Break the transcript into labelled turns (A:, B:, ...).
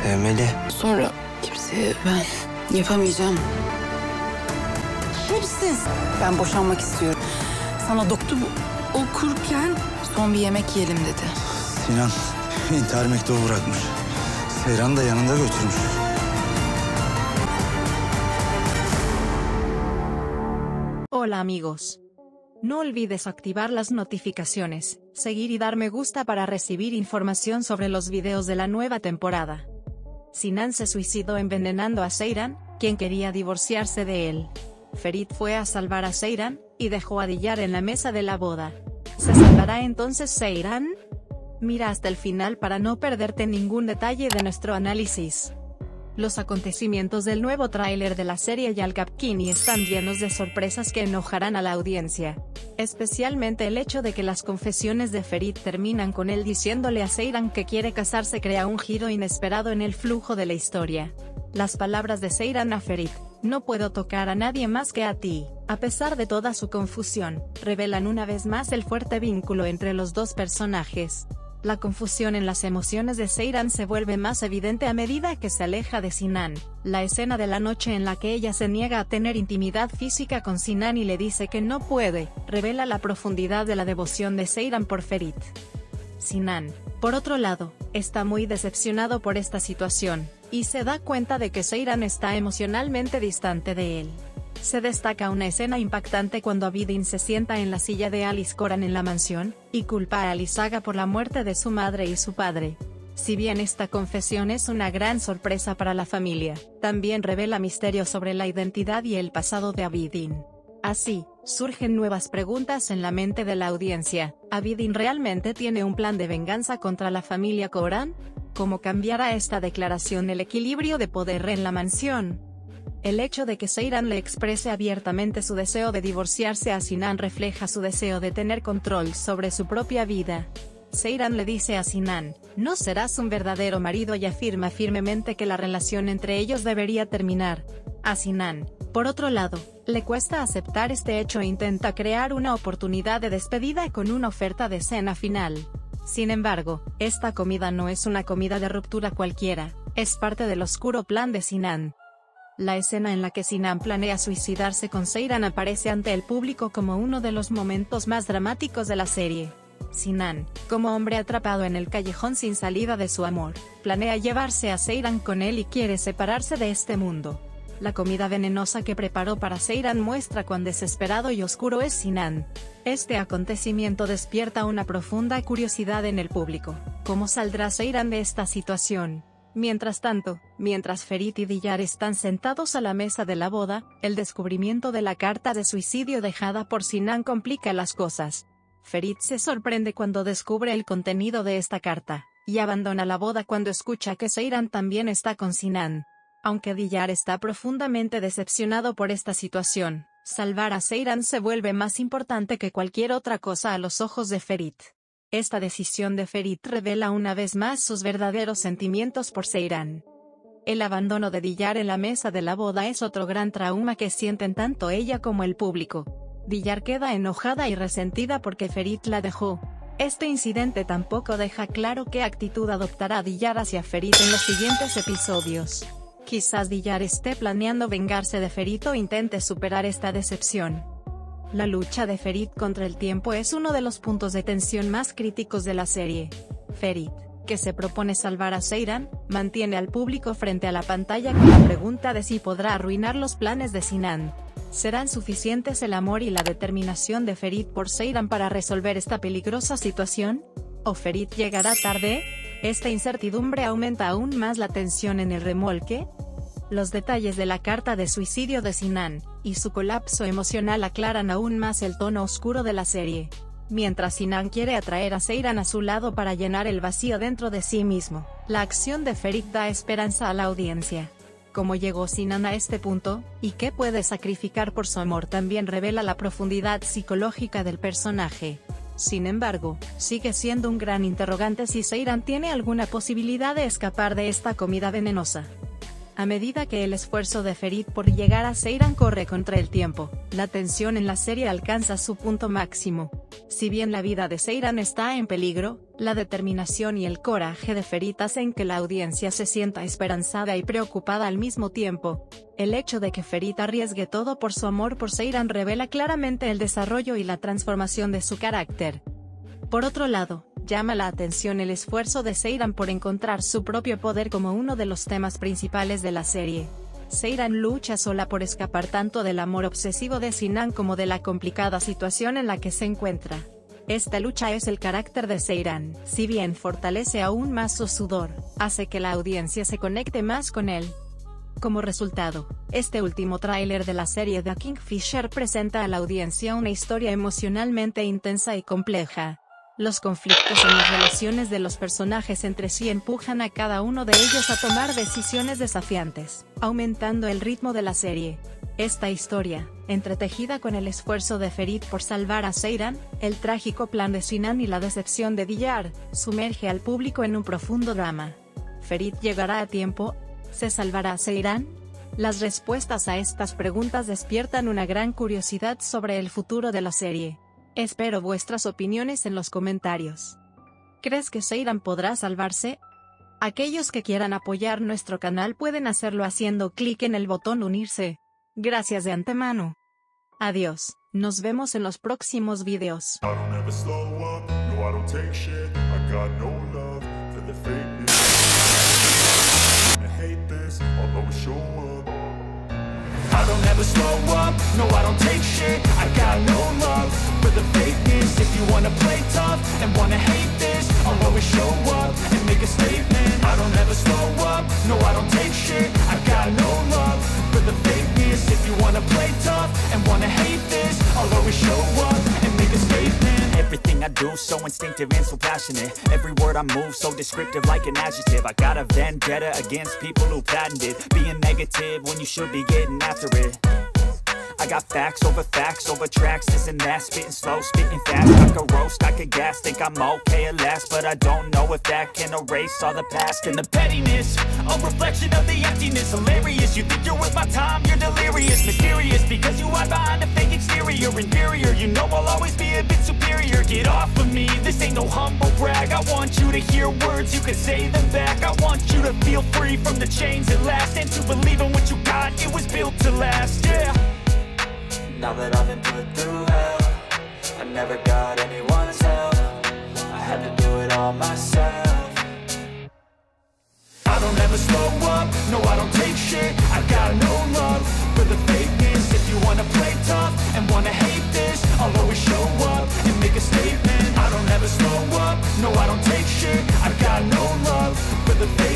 A: Sevmeli.
B: Sonra kimseye ben yapamayacağım. Hepsiniz. Ben boşanmak istiyorum. Sana doktor okurken son bir yemek yiyelim dedi.
A: Sinan intihar mektubu bırakmış. Seyran da yanında götürmüş.
C: Hola amigos. No olvides activar las notificaciones, seguir y dar me gusta para recibir información sobre los videos de la nueva temporada. Sinan se suicidó envenenando a Seyran, quien quería divorciarse de él. Ferit fue a salvar a Seyran, y dejó a Diyar en la mesa de la boda. ¿Se salvará entonces Seyran? Mira hasta el final para no perderte ningún detalle de nuestro análisis. Los acontecimientos del nuevo tráiler de la serie Yalkapkini están llenos de sorpresas que enojarán a la audiencia. Especialmente el hecho de que las confesiones de Ferit terminan con él diciéndole a Seyran que quiere casarse crea un giro inesperado en el flujo de la historia. Las palabras de Seyran a Ferit, "No puedo tocar a nadie más que a ti", a pesar de toda su confusión, revelan una vez más el fuerte vínculo entre los dos personajes. La confusión en las emociones de Seyran se vuelve más evidente a medida que se aleja de Sinan. La escena de la noche en la que ella se niega a tener intimidad física con Sinan y le dice que no puede, revela la profundidad de la devoción de Seyran por Ferit. Sinan, por otro lado, está muy decepcionado por esta situación, y se da cuenta de que Seyran está emocionalmente distante de él. Se destaca una escena impactante cuando Abidin se sienta en la silla de Alice Coran en la mansión, y culpa a Alisaga por la muerte de su madre y su padre. Si bien esta confesión es una gran sorpresa para la familia, también revela misterios sobre la identidad y el pasado de Abidin. Así, surgen nuevas preguntas en la mente de la audiencia. ¿Abidin realmente tiene un plan de venganza contra la familia Coran? ¿Cómo cambiará esta declaración el equilibrio de poder en la mansión? El hecho de que Seyran le exprese abiertamente su deseo de divorciarse a Sinan refleja su deseo de tener control sobre su propia vida. Seyran le dice a Sinan, "No serás un verdadero marido", y afirma firmemente que la relación entre ellos debería terminar. A Sinan, por otro lado, le cuesta aceptar este hecho e intenta crear una oportunidad de despedida con una oferta de cena final. Sin embargo, esta comida no es una comida de ruptura cualquiera, es parte del oscuro plan de Sinan. La escena en la que Sinan planea suicidarse con Seyran aparece ante el público como uno de los momentos más dramáticos de la serie. Sinan, como hombre atrapado en el callejón sin salida de su amor, planea llevarse a Seyran con él y quiere separarse de este mundo. La comida venenosa que preparó para Seyran muestra cuán desesperado y oscuro es Sinan. Este acontecimiento despierta una profunda curiosidad en el público. ¿Cómo saldrá Seyran de esta situación? Mientras tanto, mientras Ferit y Diyar están sentados a la mesa de la boda, el descubrimiento de la carta de suicidio dejada por Sinan complica las cosas. Ferit se sorprende cuando descubre el contenido de esta carta, y abandona la boda cuando escucha que Seyran también está con Sinan. Aunque Diyar está profundamente decepcionado por esta situación, salvar a Seyran se vuelve más importante que cualquier otra cosa a los ojos de Ferit. Esta decisión de Ferit revela una vez más sus verdaderos sentimientos por Seyran. El abandono de Diyar en la mesa de la boda es otro gran trauma que sienten tanto ella como el público. Diyar queda enojada y resentida porque Ferit la dejó. Este incidente tampoco deja claro qué actitud adoptará Diyar hacia Ferit en los siguientes episodios. Quizás Diyar esté planeando vengarse de Ferit o intente superar esta decepción. La lucha de Ferit contra el tiempo es uno de los puntos de tensión más críticos de la serie. Ferit, que se propone salvar a Seyran, mantiene al público frente a la pantalla con la pregunta de si podrá arruinar los planes de Sinan. ¿Serán suficientes el amor y la determinación de Ferit por Seyran para resolver esta peligrosa situación? ¿O Ferit llegará tarde? Esta incertidumbre aumenta aún más la tensión en el remolque. Los detalles de la carta de suicidio de Sinan, y su colapso emocional aclaran aún más el tono oscuro de la serie. Mientras Sinan quiere atraer a Seyran a su lado para llenar el vacío dentro de sí mismo, la acción de Ferit da esperanza a la audiencia. Cómo llegó Sinan a este punto, y qué puede sacrificar por su amor también revela la profundidad psicológica del personaje. Sin embargo, sigue siendo un gran interrogante si Seyran tiene alguna posibilidad de escapar de esta comida venenosa. A medida que el esfuerzo de Ferit por llegar a Seyran corre contra el tiempo, la tensión en la serie alcanza su punto máximo. Si bien la vida de Seyran está en peligro, la determinación y el coraje de Ferit hacen que la audiencia se sienta esperanzada y preocupada al mismo tiempo. El hecho de que Ferit arriesgue todo por su amor por Seyran revela claramente el desarrollo y la transformación de su carácter. Por otro lado, llama la atención el esfuerzo de Seyran por encontrar su propio poder como uno de los temas principales de la serie. Seyran lucha sola por escapar tanto del amor obsesivo de Sinan como de la complicada situación en la que se encuentra. Esta lucha es el carácter de Seyran, si bien fortalece aún más su sudor, hace que la audiencia se conecte más con él. Como resultado, este último tráiler de la serie The Kingfisher presenta a la audiencia una historia emocionalmente intensa y compleja. Los conflictos en las relaciones de los personajes entre sí empujan a cada uno de ellos a tomar decisiones desafiantes, aumentando el ritmo de la serie. Esta historia, entretejida con el esfuerzo de Ferit por salvar a Seyran, el trágico plan de Sinan y la decepción de Diyar, sumerge al público en un profundo drama. ¿Ferit llegará a tiempo? ¿Se salvará a Seyran? Las respuestas a estas preguntas despiertan una gran curiosidad sobre el futuro de la serie. Espero vuestras opiniones en los comentarios. ¿Crees que Seyran podrá salvarse? Aquellos que quieran apoyar nuestro canal pueden hacerlo haciendo clic en el botón unirse. Gracias de antemano. Adiós, nos vemos en los próximos videos.
D: I don't ever slow up, no I don't take shit. I got no love for the fakeness. If you wanna play tough and wanna hate this, I'll always show up and make a statement. I don't ever slow up, no I don't take shit. I got no love for the fakeness. If you wanna play tough and wanna hate this, I'll always show up and make a statement. Everything I do so instinctive and so passionate. Every word I move so descriptive like an adjective. I got a vendetta against people who patented being negative when you should be getting after it. I got facts over tracks, this and that. Spitting slow, spitting fast. I could roast, I could gas. Think I'm okay at last, but I don't know if that can erase all the past. And the pettiness, a reflection of the emptiness. Hilarious, you think you're worth my time, you're delirious. Mysterious, because you hide behind a fake exterior. Inferior, you know I'll always be a bit superior. Get off of me, this ain't no humble brag. I want you to hear words, you can say them back. I want you to feel free from the chains that last, and to believe in what you got, it was built to last, yeah. Now that I've been put through hell, I never got anyone's help. I had to do it all myself. I don't ever slow up, no I don't take shit. I got no love for the fakeness. If you wanna play tough and wanna hate this, I'll always show up and make a statement. I don't ever slow up, no I don't take shit. I got no love for the fakeness.